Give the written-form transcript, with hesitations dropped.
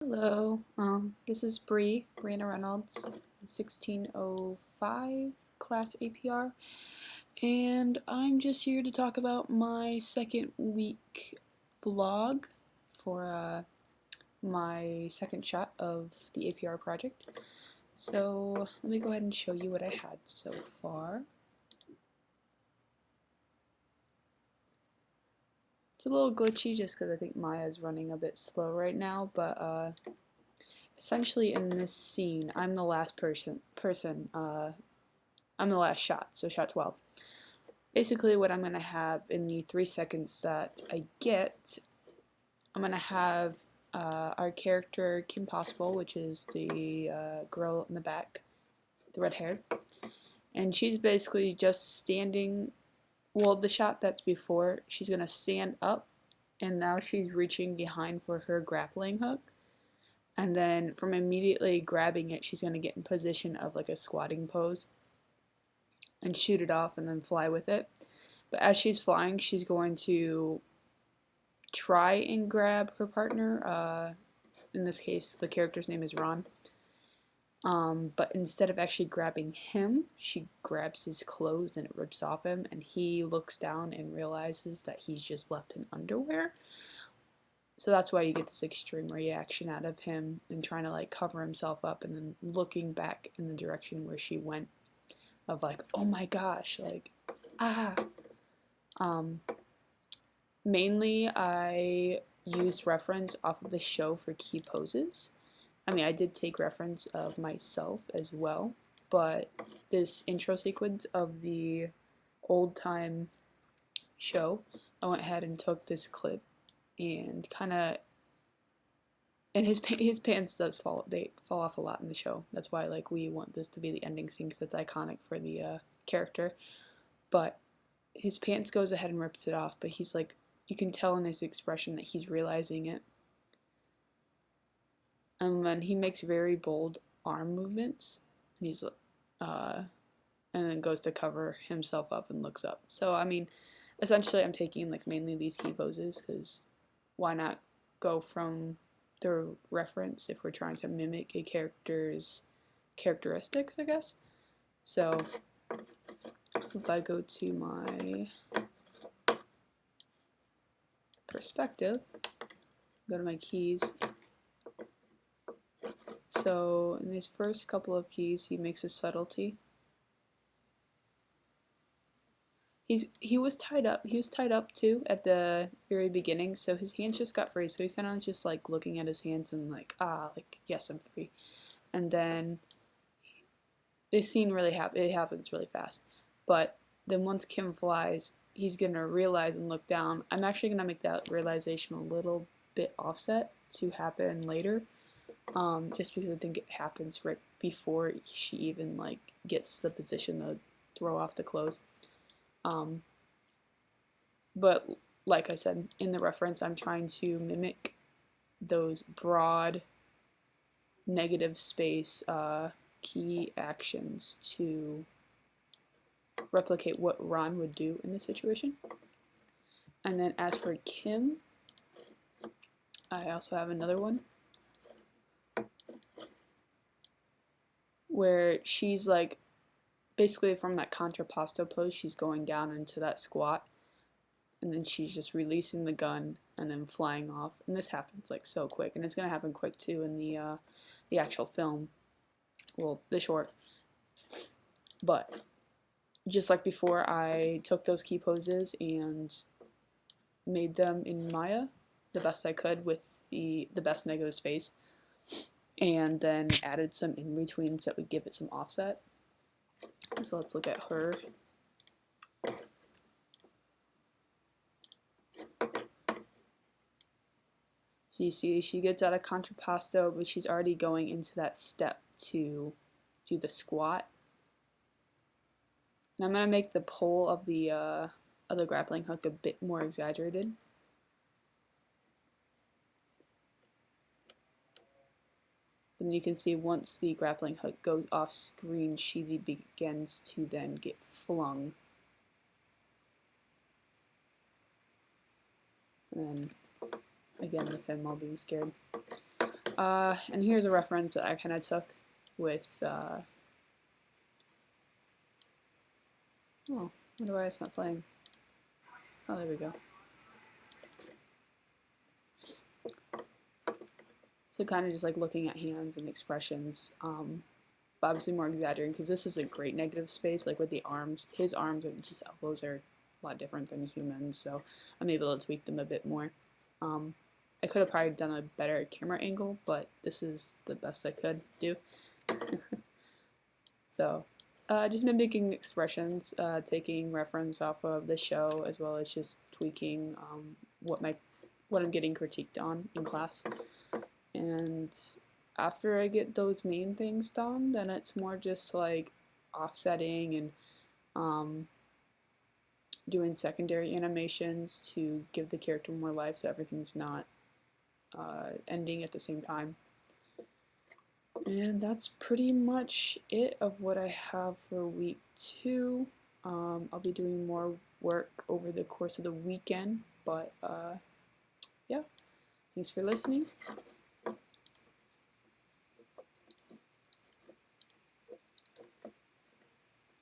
Hello, this is Brianna Reynolds, 1605 class APR, and I'm just here to talk about my second week vlog for my second shot of the APR project. So let me go ahead and show you what I had so far. It's a little glitchy just because I think Maya's running a bit slow right now, but essentially in this scene, I'm the last I'm the last shot, so shot 12. Basically what I'm going to have in the 3 seconds that I get, I'm going to have our character Kim Possible, which is the girl in the back, the red hair, and she's basically just standing, well, the shot that's before, she's going to stand up, and now she's reaching behind for her grappling hook. And then from immediately grabbing it, she's going to get in position of like a squatting pose and shoot it off and then fly with it. But as she's flying, she's going to try and grab her partner. In this case, the character's name is Ron. But instead of actually grabbing him, she grabs his clothes and it rips off him. And he looks down and realizes that he's just left in underwear. So that's why you get this extreme reaction out of him and trying to like cover himself up and then looking back in the direction where she went of like, oh my gosh, like, ah. Mainly I used reference off of the show for key poses. I mean, I did take reference of myself as well, but this intro sequence of the old time show, I went ahead and took this clip and kind of, and his pants does fall off a lot in the show. That's why like we want this to be the ending scene because it's iconic for the character. But his pants goes ahead and rips it off, but he's like, you can tell in his expression that he's realizing it. And then he makes very bold arm movements, and he's and then goes to cover himself up and looks up. So I mean, essentially, I'm taking like mainly these key poses because why not go from the reference if we're trying to mimic a character's characteristics, I guess. So if I go to my perspective, go to my keys. So in his first couple of keys, he makes a subtlety. He was tied up. He was tied up too at the very beginning, so his hands just got free. So he's kind of just like looking at his hands and like, like yes, I'm free. And then this scene really it happens really fast. But then once Kim flies, he's gonna realize and look down. I'm actually gonna make that realization a little bit offset to happen later. Just because I think it happens right before she even like gets the position to throw off the clothes. But like I said in the reference, I'm trying to mimic those broad negative space key actions to replicate what Ron would do in this situation. And then as for Kim, I also have another one where she's like, basically from that contrapposto pose, she's going down into that squat, and then she's just releasing the gun and then flying off. And this happens like so quick, and it's gonna happen quick too in the actual film, well, the short. But just like before, I took those key poses and made them in Maya the best I could with the best negative space, and then added some in-betweens that would give it some offset. So let's look at her. So you see she gets out of contrapposto, but she's already going into that step to do the squat. And I'm going to make the pull of the grappling hook a bit more exaggerated. And you can see once the grappling hook goes off screen, she begins to then get flung. And then, again, with him all being scared. And here's a reference that I kind of took with, oh, wonder why it's not playing. Oh, there we go. So kind of just like looking at hands and expressions, but obviously more exaggerating because this is a great negative space, like with the arms. His arms and just elbows are a lot different than humans, so I'm able to tweak them a bit more. I could have probably done a better camera angle, but this is the best I could do. So just mimicking expressions, taking reference off of the show, as well as just tweaking what I'm getting critiqued on in class. And after I get those main things done, then it's more just like offsetting and doing secondary animations to give the character more life so everything's not ending at the same time. And that's pretty much it of what I have for week 2. I'll be doing more work over the course of the weekend, but yeah, thanks for listening.